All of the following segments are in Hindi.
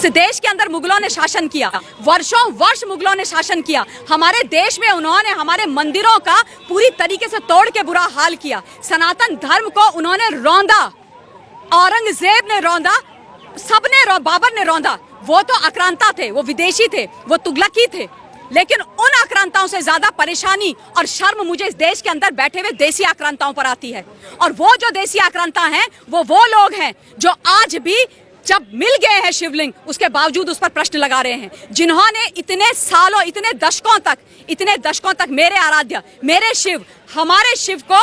इस देश के अंदर मुगलों ने शासन किया, वर्षों वर्ष मुगलों ने शासन किया। हमारे देश में उन्होंने हमारे मंदिरों का पूरी तरीके से तोड़ के बुरा हाल किया। सनातन धर्म को उन्होंने रौंदा, औरंगजेब ने रौंदा, सबने, बाबर ने रौंदा। वो तो आक्रांता थे, वो विदेशी थे, वो तुगलकी थे, लेकिन उन आक्रांताओं से ज्यादा परेशानी और शर्म मुझे इस देश के अंदर बैठे हुए देसी आक्रांताओं पर आती है। और वो जो देसी आक्रांता हैं वो लोग हैं जो आज भी जब मिल गए हैं शिवलिंग, उसके बावजूद उस पर प्रश्न लगा रहे हैं, जिन्होंने इतने सालों, इतने दशकों तक मेरे आराध्य, मेरे शिव, हमारे शिव को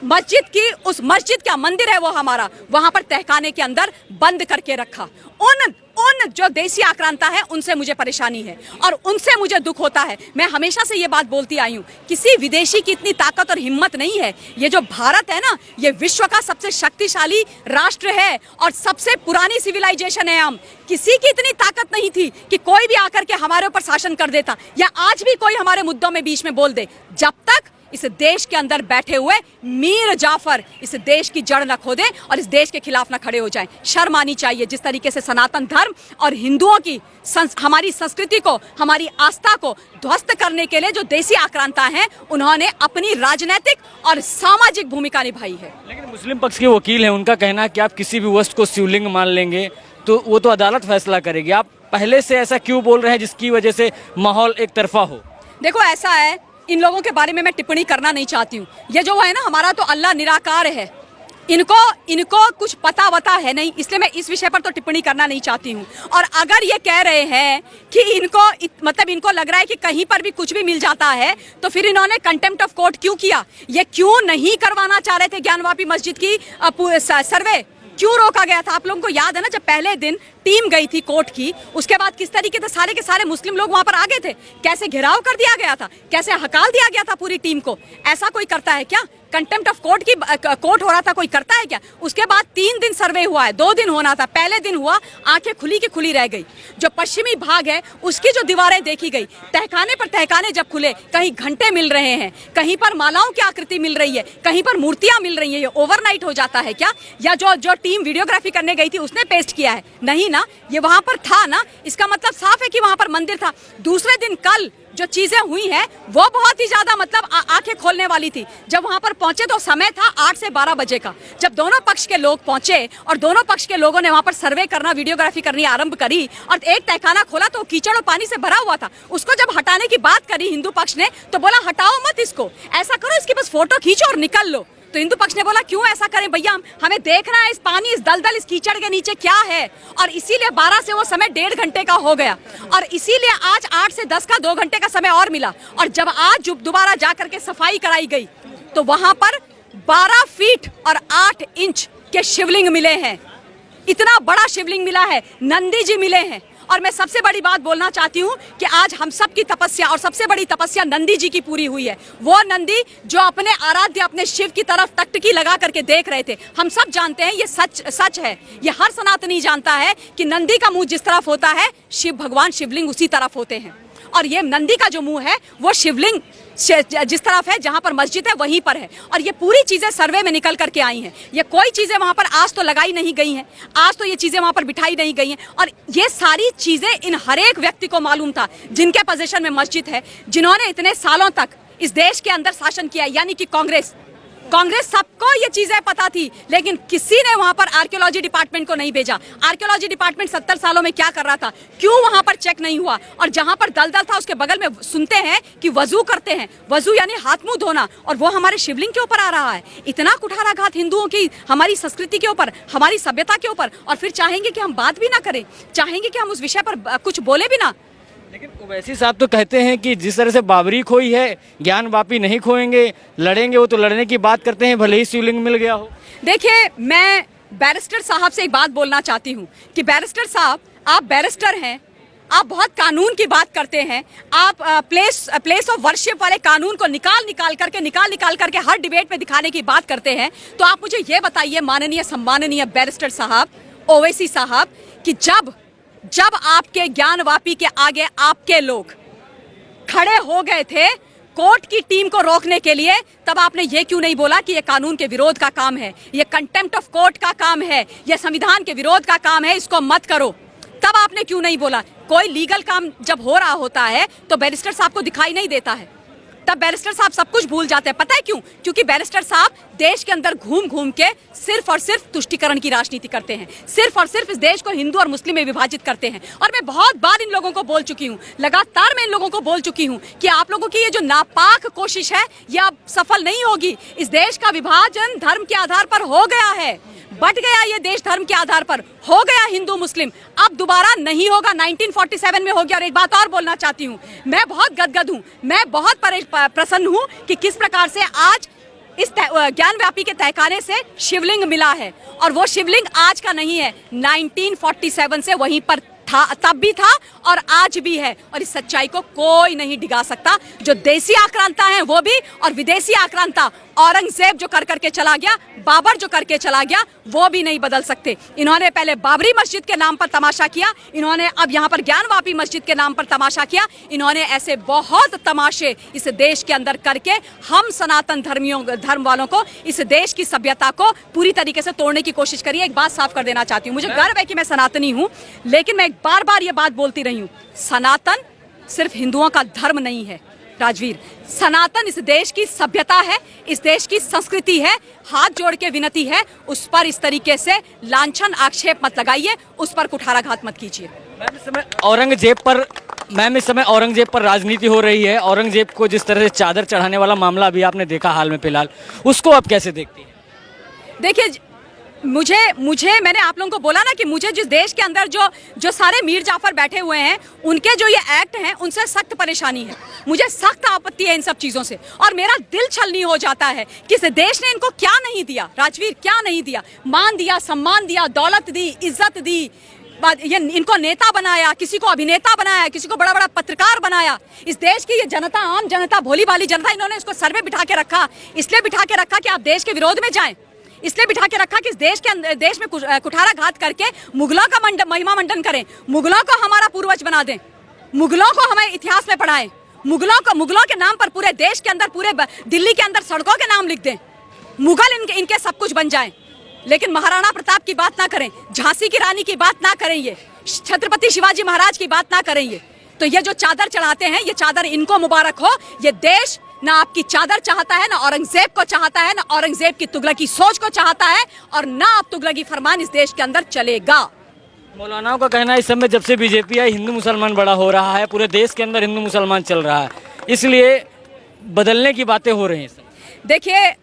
मस्जिद की, उस मस्जिद का मंदिर है वो हमारा, वहां पर तहखाने के अंदर बंद करके रखा। उन जो देसी आक्रांता है उनसे मुझे परेशानी है और उनसे मुझे दुख होता है। मैं हमेशा से ये बात बोलती आई हूँ, किसी विदेशी की इतनी ताकत और हिम्मत नहीं है। ये जो भारत है ना, ये विश्व का सबसे शक्तिशाली राष्ट्र है और सबसे पुरानी सिविलाइजेशन है। हम किसी की इतनी ताकत नहीं थी कि कोई भी आकर के हमारे ऊपर शासन कर देता या आज भी कोई हमारे मुद्दों में बीच में बोल दे। जब तक इस देश के अंदर बैठे हुए मीर जाफर इस देश की जड़ न खोदे और इस देश के खिलाफ न खड़े हो जाएं। शर्म आनी चाहिए जिस तरीके से सनातन धर्म और हिंदुओं की हमारी संस्कृति को, हमारी आस्था को ध्वस्त करने के लिए जो देसी आक्रांता हैं, उन्होंने अपनी राजनीतिक और सामाजिक भूमिका निभाई है। लेकिन मुस्लिम पक्ष के वकील हैं, उनका कहना है कि आप किसी भी वस्तु को शिवलिंग मान लेंगे तो वो तो अदालत फैसला करेगी। आप पहले से ऐसा क्यों बोल रहे हैं जिसकी वजह से माहौल एक तरफा हो? देखो, ऐसा है, इन लोगों के बारे में मैं टिप्पणी करना नहीं चाहती हूँ। ये जो है ना, हमारा तो अल्लाह निराकार है, इनको कुछ पता वता है नहीं, इसलिए मैं इस विषय पर तो टिप्पणी करना नहीं चाहती हूँ। और अगर ये कह रहे हैं कि इनको लग रहा है कि कहीं पर भी कुछ भी मिल जाता है, तो फिर इन्होंने कंटेम्प्ट ऑफ कोर्ट क्यों किया? ये क्यों नहीं करवाना चाह रहे थे ज्ञानवापी मस्जिद की सर्वे? क्यों रोका गया था? आप लोगों को याद है ना, जब पहले दिन टीम गई थी कोर्ट की, उसके बाद किस तरीके से सारे के सारे मुस्लिम लोग वहां पर आ गए थे, कैसे घेराव कर दिया गया था, कैसे हकाल दिया गया था पूरी टीम को। ऐसा कोई करता है क्या? कंटेम्प्ट ऑफ कोर्ट की कोर्ट हो रहा था, कोई करता है क्या? उसके बाद 3 दिन सर्वे हुआ है, 2 दिन होना था, पहले दिन हुआ, आंखें खुली की खुली रह गई। जो पश्चिमी भाग है उसकी जो दीवारें देखी गई, तहखाने पर तहखाने जब खुले, कहीं घंटे मिल रहे हैं, कहीं पर मालाओं की आकृति मिल रही है, कहीं पर मूर्तियां मिल रही है। ये ओवरनाइट हो जाता है क्या? या जो टीम वीडियोग्राफी करने गई थी उसने पेस्ट किया है? नहीं ना, ये वहां पर था ना, इसका मतलब साफ है कि वहां पर मंदिर था। दूसरे दिन कल जो चीजें हुई हैं वो बहुत ही ज्यादा मतलब आंखें खोलने वाली थी। जब वहां पर पहुंचे तो समय था 8 से 12 बजे का। जब दोनों पक्ष के लोग पहुंचे और दोनों पक्ष के लोगों ने वहां पर सर्वे करना, वीडियोग्राफी करनी आरंभ करी और एक तहखाना खोला तो कीचड़ और पानी से भरा हुआ था। उसको जब हटाने की बात करी हिंदू पक्ष ने तो बोला हटाओ मत इसको, ऐसा करो इसकी बस फोटो खींचो और निकल लो। तो हिंदू पक्ष ने बोला क्यों ऐसा करें भैया, हमें देखना है इस पानी, इस दलदल, इस कीचड़ के नीचे क्या है। और इसीलिए 12 से वो समय 1.5 घंटे का हो गया और इसीलिए आज 8 से 10 का 2 घंटे का समय और मिला। और जब आज दोबारा जाकर के सफाई कराई गई तो वहां पर 12 फीट और 8 इंच के शिवलिंग मिले हैं। इतना बड़ा शिवलिंग मिला है, नंदी जी मिले हैं। और मैं सबसे बड़ी बात बोलना चाहती हूँ कि आज हम सब की तपस्या, और सबसे बड़ी तपस्या नंदी जी की पूरी हुई है। वो नंदी जो अपने आराध्य, अपने शिव की तरफ टकटकी लगा करके देख रहे थे। हम सब जानते हैं ये सच है, ये हर सनातनी जानता है कि नंदी का मुंह जिस तरफ होता है, शिव भगवान शिवलिंग उसी तरफ होते हैं। और ये नंदी का जो मुंह है वो शिवलिंग जिस तरफ है, जहां पर मस्जिद है वहीं पर है। और ये पूरी चीजें सर्वे में निकल करके आई हैं। ये कोई चीजें वहां पर आज तो लगाई नहीं गई हैं, आज तो ये चीजें वहां पर बिठाई नहीं गई हैं। और ये सारी चीजें इन हर एक व्यक्ति को मालूम था जिनके पोजीशन में मस्जिद है, जिन्होंने इतने सालों तक इस देश के अंदर शासन किया, यानी कि कांग्रेस सबको ये चीजें पता थी, लेकिन किसी ने वहां पर आर्कियोलॉजी डिपार्टमेंट को नहीं भेजा। आर्कियोलॉजी डिपार्टमेंट 70 सालों में क्या कर रहा था, क्यों वहां पर चेक नहीं हुआ? और जहां पर दलदल था उसके बगल में सुनते हैं कि वजू करते हैं, वजू यानी हाथ मुंह धोना, और वो हमारे शिवलिंग के ऊपर आ रहा है। इतना कुठाराघात हिंदुओं की, हमारी संस्कृति के ऊपर, हमारी सभ्यता के ऊपर, और फिर चाहेंगे कि हम बात भी ना करें, चाहेंगे कि हम उस विषय पर कुछ बोले भी ना। लेकिन ओवैसी साहब तो कहते हैं कि जिस तरह से बाबरी खोई है, ज्ञानवापी नहीं खोएंगे, लड़ेंगे। वो तो लड़ने की बात करते हैं, भले ही शिवलिंग मिल गया हो। देखिए, मैं बैरिस्टर साहब से एक बात बोलना चाहती हूँ कि बैरिस्टर साहब, आप बैरिस्टर हैं, आप बहुत कानून की बात करते हैं, आप प्लेस ऑफ वर्शिप वाले कानून को निकाल करके हर डिबेट में दिखाने की बात करते हैं। तो आप मुझे ये बताइए, माननीय सम्माननीय बैरिस्टर साहब, ओवैसी साहब, कि जब आपके ज्ञानवापी के आगे आपके लोग खड़े हो गए थे कोर्ट की टीम को रोकने के लिए, तब आपने ये क्यों नहीं बोला कि ये कानून के विरोध का काम है, ये कंटेम्प्ट ऑफ कोर्ट का काम है, ये संविधान के विरोध का काम है, इसको मत करो। तब आपने क्यों नहीं बोला? कोई लीगल काम जब हो रहा होता है तो बैरिस्टर साहब को दिखाई नहीं देता है, तब बैरिस्टर साहब सब कुछ भूल जाते हैं। पता है क्यों? क्योंकि बैरिस्टर साहब देश के अंदर घूम घूम के सिर्फ और सिर्फ तुष्टीकरण की राजनीति करते हैं, सिर्फ और सिर्फ इस देश को हिंदू और मुस्लिम में विभाजित करते हैं। और मैं बहुत बार इन लोगों को बोल चुकी हूँ, लगातार मैं इन लोगों को बोल चुकी हूँ कि आप लोगों की ये जो नापाक कोशिश है ये अब सफल नहीं होगी। इस देश का विभाजन धर्म के आधार पर हो गया है, बट गया ये देश धर्म के आधार पर, हो गया हिंदू मुस्लिम, अब दोबारा नहीं होगा। 1947 में हो गया। और एक बात और बोलना चाहती हूँ, मैं बहुत गदगद हूँ, मैं बहुत प्रसन्न हूँ कि किस प्रकार से आज इस ज्ञानव्यापी के तहखाने से शिवलिंग मिला है। और वो शिवलिंग आज का नहीं है, 1947 से वहीं पर था, तब भी था और आज भी है। और इस सच्चाई को कोई नहीं डिगा सकता। जो देसी आक्रांता है वो भी, और विदेशी आक्रांता औरंगजेब जो कर करके चला गया, बाबर जो करके चला गया, वो भी नहीं बदल सकते। इन्होंने पहले बाबरी मस्जिद के नाम पर तमाशा किया, इन्होंने अब यहाँ पर ज्ञानवापी मस्जिद के नाम पर तमाशा किया। इन्होंने ऐसे बहुत तमाशे इस देश के अंदर करके हम सनातन धर्म वालों को, इस देश की सभ्यता को पूरी तरीके से तोड़ने की कोशिश करी है। एक बात साफ कर देना चाहती हूँ, मुझे गर्व है कि मैं सनातनी हूँ, लेकिन मैं बार बार ये बात बोलती रही हूँ, सनातन सिर्फ हिंदुओं का धर्म नहीं है राजवीर, सनातन इस देश की सभ्यता है, इस देश की संस्कृति है। हाथ जोड़ के विनती है, उस पर इस तरीके से लांछन आक्षेप मत लगाइए, उस पर कुठाराघात मत कीजिए। मैम इस समय औरंगजेब पर राजनीति हो रही है। औरंगजेब को जिस तरह से चादर चढ़ाने वाला मामला अभी आपने देखा हाल में फिलहाल, उसको आप कैसे देखती हैं? देखिए, मुझे मैंने आप लोगों को बोला ना कि मुझे जिस देश के अंदर जो सारे मीर जाफर बैठे हुए हैं, उनके जो ये एक्ट हैं, उनसे सख्त परेशानी है, मुझे सख्त आपत्ति है इन सब चीज़ों से। और मेरा दिल छलनी हो जाता है कि इस देश ने इनको क्या नहीं दिया राजवीर, क्या नहीं दिया। मान दिया, सम्मान दिया, दौलत दी, इज्जत दी, ये इनको नेता बनाया, किसी को अभिनेता बनाया, किसी को बड़ा बड़ा पत्रकार बनाया। इस देश की ये जनता, आम जनता, भोली भाली जनता, इन्होंने इसको सर में बिठा के रखा। इसलिए बिठा के रखा कि आप देश के विरोध में जाएं, इसलिए बिठा के रखा कि इस देश में कुठाराघात करके मुगलों का महिमा मंडन करें, मुगलों को हमारा पूर्वज बना दें, मुगलों को हमें इतिहास में पढ़ाएं, मुगलों के नाम पर पूरे देश के अंदर, पूरे दिल्ली के अंदर सड़कों के नाम लिख दें, मुगल इनके सब कुछ बन जाएं। लेकिन महाराणा प्रताप की बात ना करें, झांसी की रानी की बात ना करें, ये छत्रपति शिवाजी महाराज की बात ना करें। तो ये जो चादर चढ़ाते हैं, ये चादर इनको मुबारक हो। ये देश ना आपकी चादर चाहता है, ना औरंगजेब को चाहता है, ना औरंगजेब की तुगलकी सोच को चाहता है, और ना अब तुगलकी फरमान इस देश के अंदर चलेगा। मौलानाओं का कहना है इस समय जब से बीजेपी आई, हिंदू मुसलमान बड़ा हो रहा है, पूरे देश के अंदर हिंदू मुसलमान चल रहा है, इसलिए बदलने की बातें हो रही हैं। देखिए,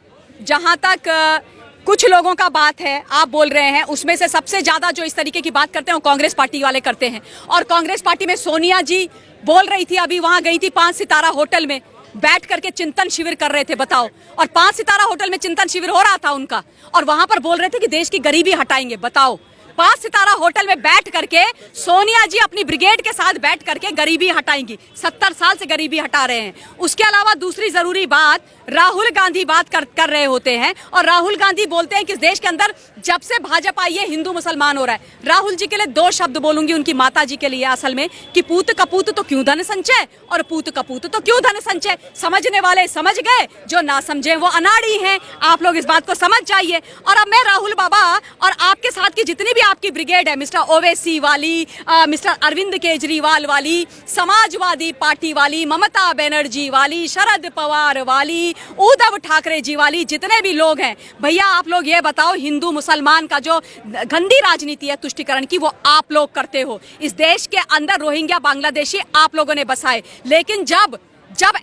जहाँ तक कुछ लोगों का बात है, आप बोल रहे हैं, उसमें से सबसे ज्यादा जो इस तरीके की बात करते हैं वो कांग्रेस पार्टी वाले करते हैं। और कांग्रेस पार्टी में सोनिया जी बोल रही थी, अभी वहां गई थी 5 सितारा होटल में, बैठ करके चिंतन शिविर कर रहे थे, बताओ। और 5 सितारा होटल में चिंतन शिविर हो रहा था उनका, और वहां पर बोल रहे थे कि देश की गरीबी हटाएंगे, बताओ। 5 सितारा होटल में बैठ करके सोनिया जी अपनी ब्रिगेड के साथ बैठ करके गरीबी हटाएंगी, 70 साल से गरीबी हटा रहे हैं। उसके अलावा दूसरी जरूरी बात, राहुल गांधी बात कर रहे होते हैं, और राहुल गांधी बोलते हैं कि इस देश के अंदर जब से भाजपा आई है हिंदू मुसलमान हो रहा है। राहुल जी के लिए 2 शब्द बोलूंगी, उनकी माता जी के लिए असल में, कि पूत कपूत तो क्यों धन संचय, और पूत कपूत तो क्यों धन संचय। समझने वाले समझ गए, जो ना समझे वो अनाड़ी हैं। आप लोग इस बात को समझ जाइए। और अब मैं राहुल बाबा और आपके साथ की जितनी भी आपकी ब्रिगेड है, मिस्टर ओवैसी वाली, मिस्टर अरविंद केजरीवाल वाली, समाजवादी पार्टी वाली, ममता बनर्जी वाली, शरद पवार वाली, उद्धव ठाकरे जी वाली, जितने भी लोग हैं, भैया आप लोग ये बताओ, हिंदू मुसलमान का जो गंदी राजनीति है तुष्टीकरण की, वो आप लोग करते हो। इस देश के अंदर रोहिंग्या बांग्लादेशी आप लोगों ने बसाए, लेकिन जब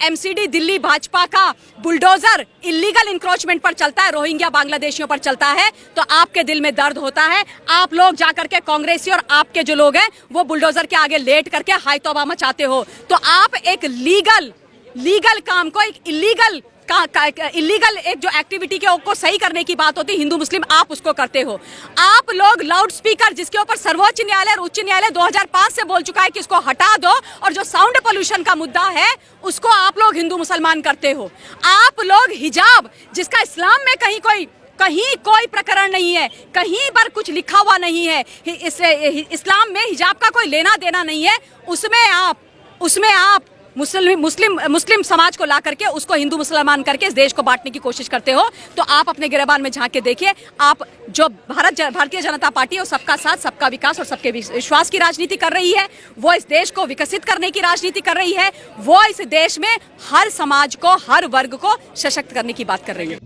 एमसीडी दिल्ली भाजपा का बुलडोजर इलीगल इंक्रोचमेंट पर चलता है, रोहिंग्या बांग्लादेशियों पर चलता है, तो आपके दिल में दर्द होता है। आप लोग जाकर के कांग्रेसी और आपके जो लोग हैं वो बुलडोजर के आगे लेट करके हाय तौबा मचाते हो। तो आप एक लीगल काम को एक इलीगल एक जो एक्टिविटी को सही करने की बात होती है हिंदू मुस्लिम, आप उसको करते हो। आप लोग लाउड स्पीकर, जिसके ऊपर सर्वोच्च न्यायालय और उच्च न्यायालय 2005 से बोल चुका है कि इसको हटा दो, और जो साउंड पोल्यूशन का मुद्दा है उसको आप लोग हिंदू मुसलमान करते हो। आप लोग हिजाब, जिसका इस्लाम में कहीं कोई प्रकरण नहीं है, कहीं पर कुछ लिखा हुआ नहीं है, इस्लाम में हिजाब का कोई लेना देना नहीं है, उसमें आप मुस्लिम समाज को ला करके उसको हिंदू मुसलमान करके इस देश को बांटने की कोशिश करते हो, तो आप अपने गिरेबान में झांक के देखिए। आप जो भारतीय जनता पार्टी है वो सबका साथ, सबका विकास और सबके विश्वास की राजनीति कर रही है, वो इस देश को विकसित करने की राजनीति कर रही है, वो इस देश में हर समाज को, हर वर्ग को सशक्त करने की बात कर रही है।